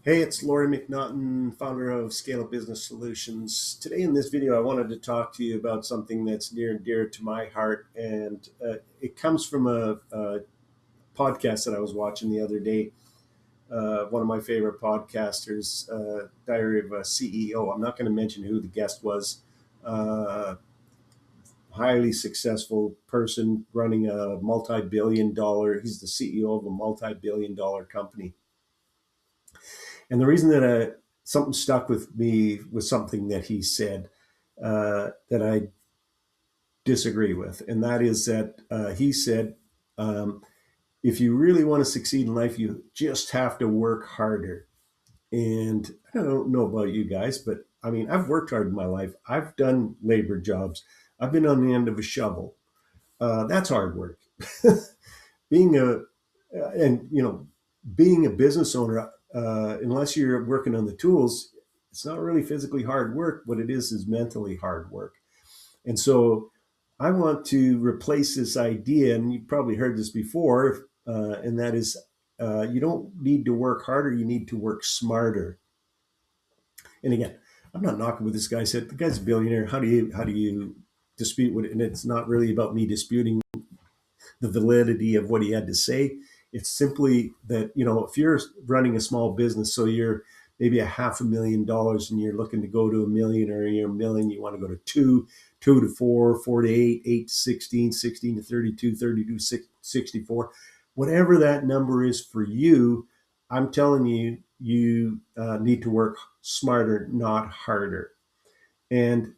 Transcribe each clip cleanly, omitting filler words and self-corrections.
Hey, it's Laurie McNaughton, founder of Scale Business Solutions. Today in this video, I wanted to talk to you about something that's near and dear to my heart. And it comes from a podcast that I was watching the other day. One of my favorite podcasters, Diary of a CEO. I'm not going to mention who the guest was. Highly successful person running a multi-billion dollar, he's the CEO of a multi-billion dollar company. And the reason that something stuck with me was something that he said that I disagree with, and that is that he said, if you really want to succeed in life, you just have to work harder. And I don't know about you guys, but I mean, I've worked hard in my life. I've done labor jobs. I've been on the end of a shovel. That's hard work. being a and being a business owner, unless you're working on the tools, it's not really physically hard work. What it is mentally hard work. And so I want to replace this idea, and you've probably heard this before, and that is, you don't need to work harder, you need to work smarter. And again, I'm not knocking what this guy said. The guy's a billionaire. How do you dispute what? And it's not really about me disputing the validity of what he had to say. It's simply that, if you're running a small business, so you're maybe a $500,000 and you're looking to go to a million, or you're a million, you want to go to two to four, four to eight, eight to 16, 16 to 32, 32 to 64, whatever that number is for you. I'm telling you, you need to work smarter, not harder. And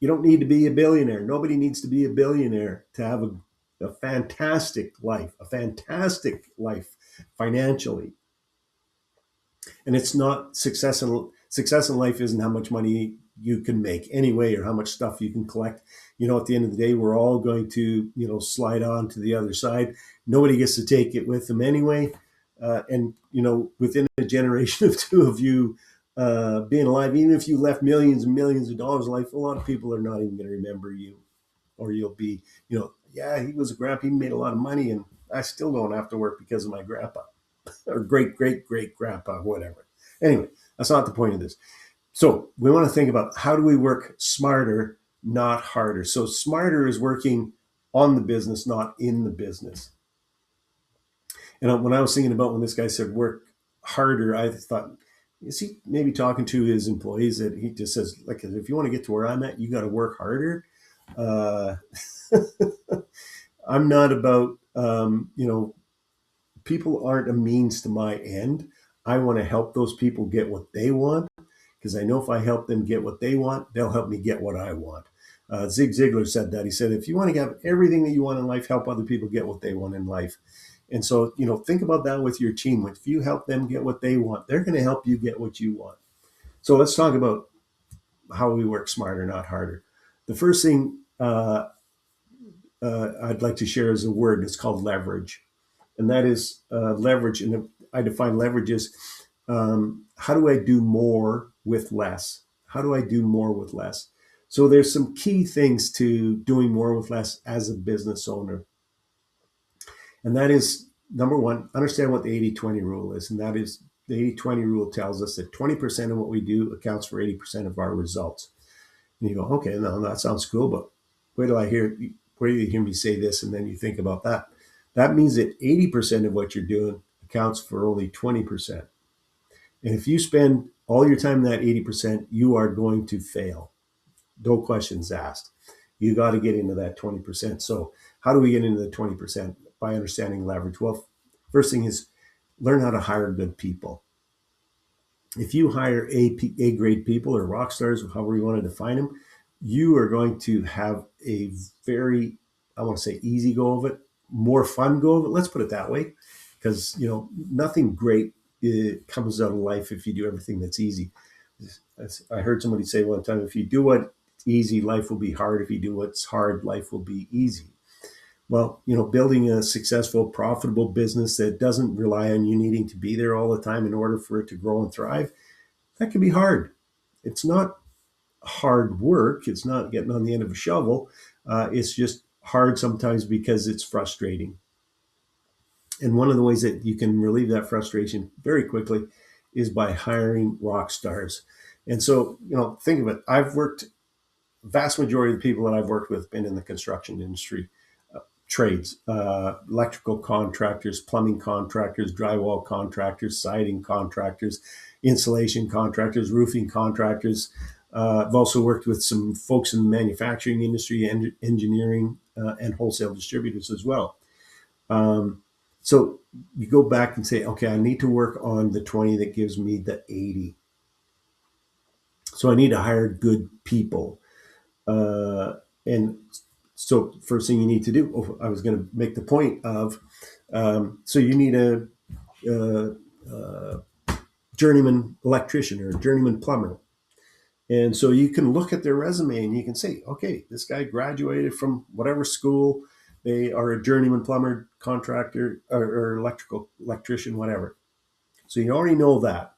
you don't need to be a billionaire. Nobody needs to be a billionaire to have a fantastic life financially. And it's not success in life isn't how much money you can make anyway, or how much stuff you can collect. At the end of the day, we're all going to, slide on to the other side. Nobody gets to take it with them anyway. And within a generation of two of you being alive, even if you left millions and millions of dollars in life, a lot of people are not even going to remember you. Or you'll be, yeah, he was a grandpa, he made a lot of money, and I still don't have to work because of my grandpa or great grandpa, whatever. Anyway, that's not the point of this. So we want to think about, how do we work smarter, not harder? So smarter is working on the business, not in the business. And when I was thinking about when this guy said work harder, I thought, is he maybe talking to his employees, that he just says, like, if you want to get to where I'm at, you got to work harder? Uh, I'm not about, people aren't a means to my end. I want to help those people get what they want, because I know if I help them get what they want, they'll help me get what I want. Zig Ziglar said that. He said, if you want to have everything that you want in life, help other people get what they want in life. And so, think about that with your team. If you help them get what they want, they're going to help you get what you want. So let's talk about how we work smarter, not harder. The first thing I'd like to share is a word. It's called leverage. And that is leverage. And I define leverage as, how do I do more with less? How do I do more with less? So there's some key things to doing more with less as a business owner. And that is, number one, understand what the 80-20 rule is. And that is, the 80-20 rule tells us that 20% of what we do accounts for 80% of our results. And you go, okay, no, that sounds cool, but where do you hear me say this? And then you think about that. That means that 80% of what you're doing accounts for only 20%. And if you spend all your time in that 80%, you are going to fail. No questions asked. You got to get into that 20%. So how do we get into the 20%? By understanding leverage. Well, first thing is, learn how to hire good people. If you hire A grade people, or rock stars, however you want to define them, you are going to have a very, I want to say, easy go of it, more fun go of it. Let's put it that way, because nothing great comes out of life if you do everything that's easy. I heard somebody say one time, if you do what's easy, life will be hard. If you do what's hard, life will be easy. Well, building a successful, profitable business that doesn't rely on you needing to be there all the time in order for it to grow and thrive, that can be hard. It's not hard work. It's not getting on the end of a shovel. It's just hard sometimes because it's frustrating. And one of the ways that you can relieve that frustration very quickly is by hiring rock stars. And so, think of it. I've worked, vast majority of the people that I've worked with been in the construction industry, trades, electrical contractors, plumbing contractors, drywall contractors, siding contractors, insulation contractors, roofing contractors. I've also worked with some folks in the manufacturing industry, engineering, and wholesale distributors as well. Um, so you go back and say, okay, I need to work on the 20 that gives me the 80. So I need to hire good people. And so first thing you need to do, I was going to make the point of, so you need a, a journeyman electrician or a journeyman plumber. And so you can look at their resume and you can say, okay, this guy graduated from whatever school. They are a journeyman plumber, contractor, or electrical electrician, whatever. So you already know that.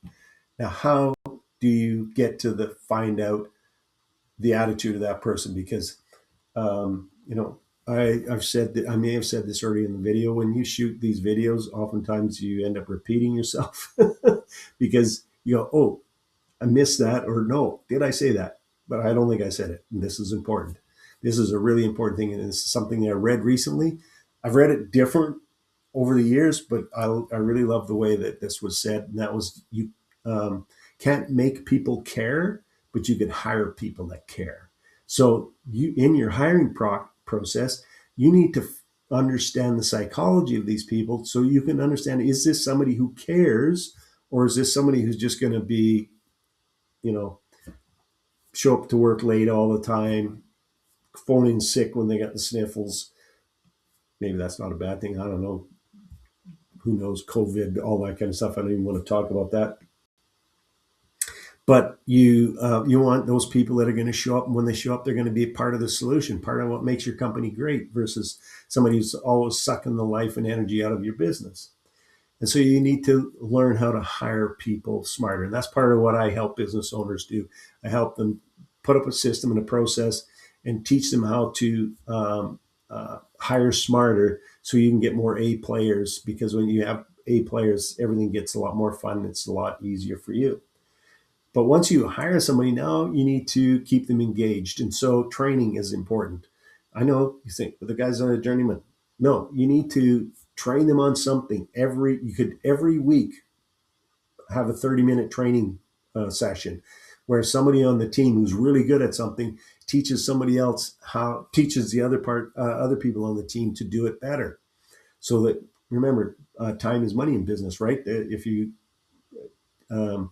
Now, how do you get to the find out the attitude of that person? Because um, you know, I've said that, I may have said this already in the video. When you shoot these videos, oftentimes you end up repeating yourself because you go, oh, I missed that, or no, did I say that? But I don't think I said it. And this is important. This is a really important thing. And this is something that I read recently. I've read it different over the years, but I really love the way that this was said. And that was, you um, can't make people care, but you can hire people that care. So you, in your hiring process, you need to understand the psychology of these people so you can understand, is this somebody who cares, or is this somebody who's just going to be, you know, show up to work late all the time, phone in sick when they got the sniffles. Maybe that's not a bad thing. I don't know. Who knows? COVID, all that kind of stuff. I don't even want to talk about that. But you want those people that are going to show up, and when they show up, they're going to be a part of the solution, part of what makes your company great, versus somebody who's always sucking the life and energy out of your business. And so you need to learn how to hire people smarter. And that's part of what I help business owners do. I help them put up a system and a process and teach them how to hire smarter so you can get more A players. Because when you have A players, everything gets a lot more fun. It's a lot easier for you. But once you hire somebody, now you need to keep them engaged. And so training is important. I know you think, but the guy's not a journeyman. No, you need to train them on something. You could every week have a 30-minute training session where somebody on the team who's really good at something teaches somebody else teaches the other people on the team to do it better. So that, remember, time is money in business, right? If you um,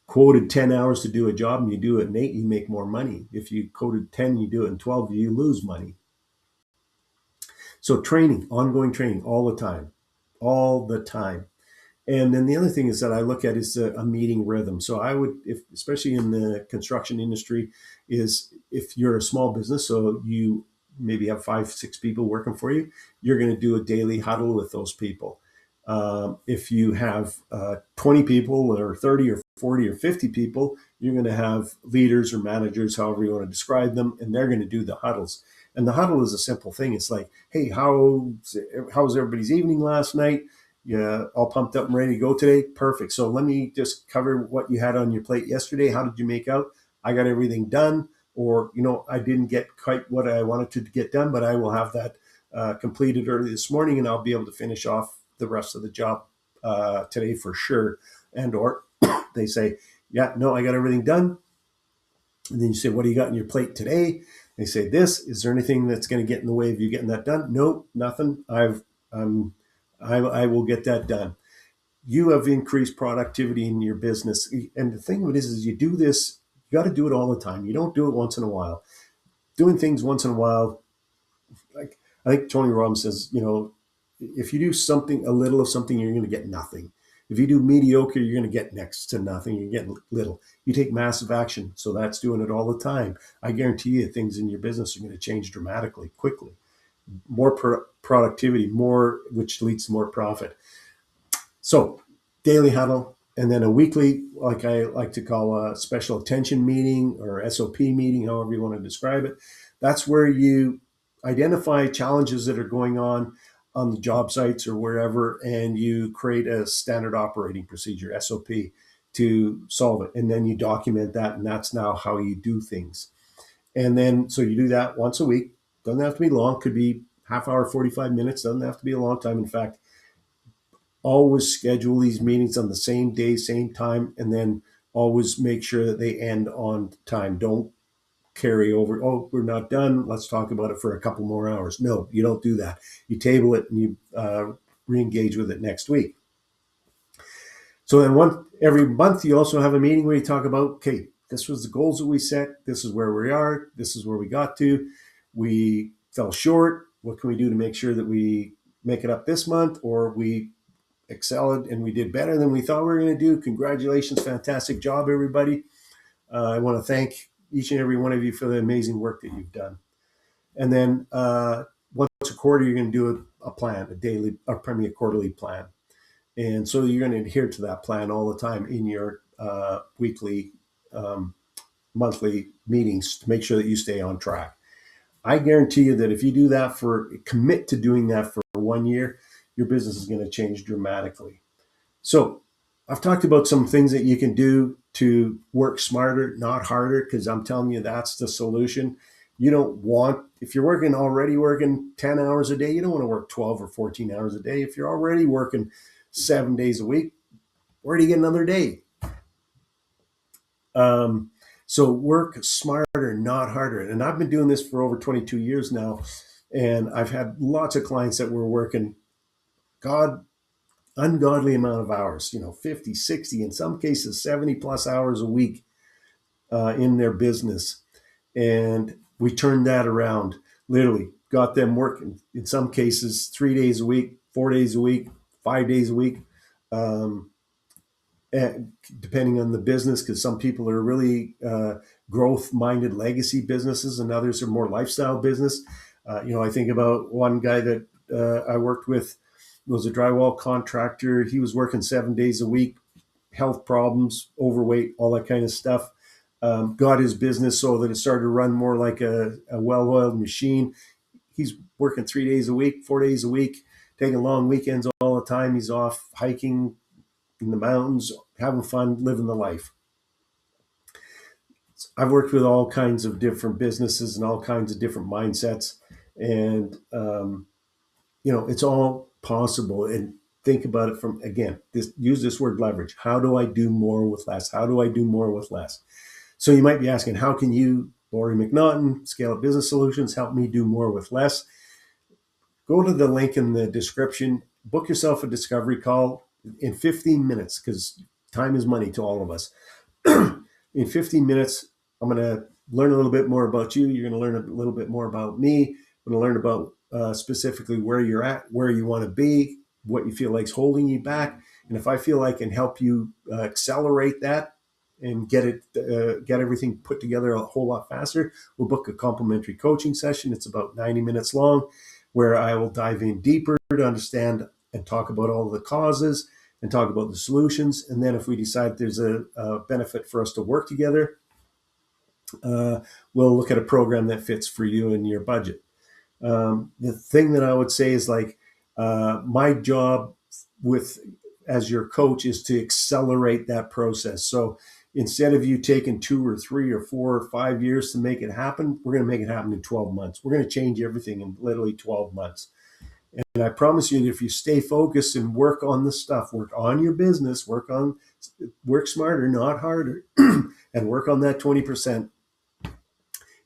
quoted 10 hours to do a job and you do it in 8, you make more money. If you quoted 10, you do it in 12, you lose money. So training, ongoing training all the time, all the time. And then the other thing is that I look at is a meeting rhythm. So I would, if especially in the construction industry, is if you're a small business, so you maybe have 5, 6 people working for you, you're going to do a daily huddle with those people. If you have 20 people or 30 or 40 or 50 people, you're going to have leaders or managers, however you want to describe them, and they're going to do the huddles. And the huddle is a simple thing. It's like, hey, how's everybody's evening last night? Yeah, all pumped up and ready to go today? Perfect. So let me just cover what you had on your plate yesterday. How did you make out? I got everything done. Or, I didn't get quite what I wanted to get done, but I will have that completed early this morning, and I'll be able to finish off the rest of the job today for sure. And or they say, yeah, no, I got everything done. And then you say, what do you got on your plate today? They say this. Is there anything that's going to get in the way of you getting that done? No, nothing. I will get that done. You have increased productivity in your business. And the thing of it is you do this, you got to do it all the time. You don't do it once in a while. Doing things once in a while, like I think Tony Robbins says, if you do something, a little of something, you're going to get nothing. If you do mediocre, you're going to get next to nothing. You're getting little. You take massive action. So that's doing it all the time. I guarantee you things in your business are going to change dramatically, quickly. More productivity, which leads to more profit. So daily huddle, and then a weekly, like I like to call a special attention meeting or SOP meeting, however you want to describe it. That's where you identify challenges that are going on. on the job sites or wherever, and you create a standard operating procedure, SOP, to solve it. And then you document that, and that's now how you do things. And then, so you do that once a week. Doesn't have to be long, could be half hour, 45 minutes, doesn't have to be a long time. In fact, always schedule these meetings on the same day, same time, and then always make sure that they end on time. Don't carry over. Oh, we're not done. Let's talk about it for a couple more hours. No, you don't do that. You table it and you re-engage with it next week. So then every month you also have a meeting where you talk about, okay, this was the goals that we set. This is where we are. This is where we got to. We fell short. What can we do to make sure that we make it up this month, or we excelled and we did better than we thought we were going to do? Congratulations. Fantastic job, everybody. I want to thank each and every one of you for the amazing work that you've done. And then once a quarter, you're going to do a plan, a daily, or probably a quarterly plan. And so you're going to adhere to that plan all the time in your weekly, monthly meetings to make sure that you stay on track. I guarantee you that if you do that commit to doing that for 1 year, your business is going to change dramatically. So I've talked about some things that you can do to work smarter, not harder, because I'm telling you, that's the solution. You don't want, if you're already working 10 hours a day, you don't want to work 12 or 14 hours a day. If you're already working 7 days a week, where do you get another day? So work smarter, not harder. And I've been doing this for over 22 years now. And I've had lots of clients that were working ungodly amount of hours, 50, 60, in some cases, 70 plus hours a week in their business. And we turned that around, literally got them working, in some cases, 3 days a week, 4 days a week, 5 days a week, depending on the business, because some people are really growth-minded legacy businesses and others are more lifestyle business. I think about one guy that I worked with, was a drywall contractor. He was working 7 days a week, health problems, overweight, all that kind of stuff. Got his business so that it started to run more like a well-oiled machine. He's working 3 days a week, 4 days a week, taking long weekends all the time. He's off hiking in the mountains, having fun, living the life. I've worked with all kinds of different businesses and all kinds of different mindsets. And, it's all possible. And think about it from, again, use this word leverage. How do I do more with less? How do I do more with less? So you might be asking, how can you, Laurie McNaughton, Scale Up Business Solutions, help me do more with less? Go to the link in the description, book yourself a discovery call in 15 minutes, because time is money to all of us. In 15 minutes, I'm going to learn a little bit more about you. You're going to learn a little bit more about me. I'm going to learn about specifically where you're at, where you want to be, what you feel like is holding you back. And if I feel I can help you accelerate that and get everything put together a whole lot faster, we'll book a complimentary coaching session. It's about 90 minutes long, where I will dive in deeper to understand and talk about all of the causes and talk about the solutions. And then if we decide there's a benefit for us to work together, we'll look at a program that fits for you and your budget. The thing that I would say is, like, my job as your coach is to accelerate that process. So instead of you taking 2 or 3 or 4 or 5 years to make it happen, we're going to make it happen in 12 months. We're going to change everything in literally 12 months. And I promise you that if you stay focused and work on the stuff, work on your business, work smarter, not harder, and work on that 20%,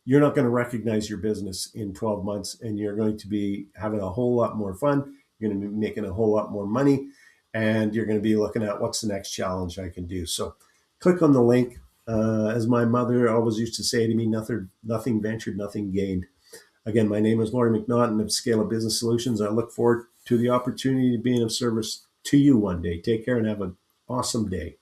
you're not going to recognize your business in 12 months, and you're going to be having a whole lot more fun. You're going to be making a whole lot more money, and you're going to be looking at what's the next challenge I can do. So click on the link. As my mother always used to say to me, nothing ventured, nothing gained. Again, my name is Laurie McNaughton of Scale Up Business Solutions. I look forward to the opportunity to be of service to you one day. Take care and have an awesome day.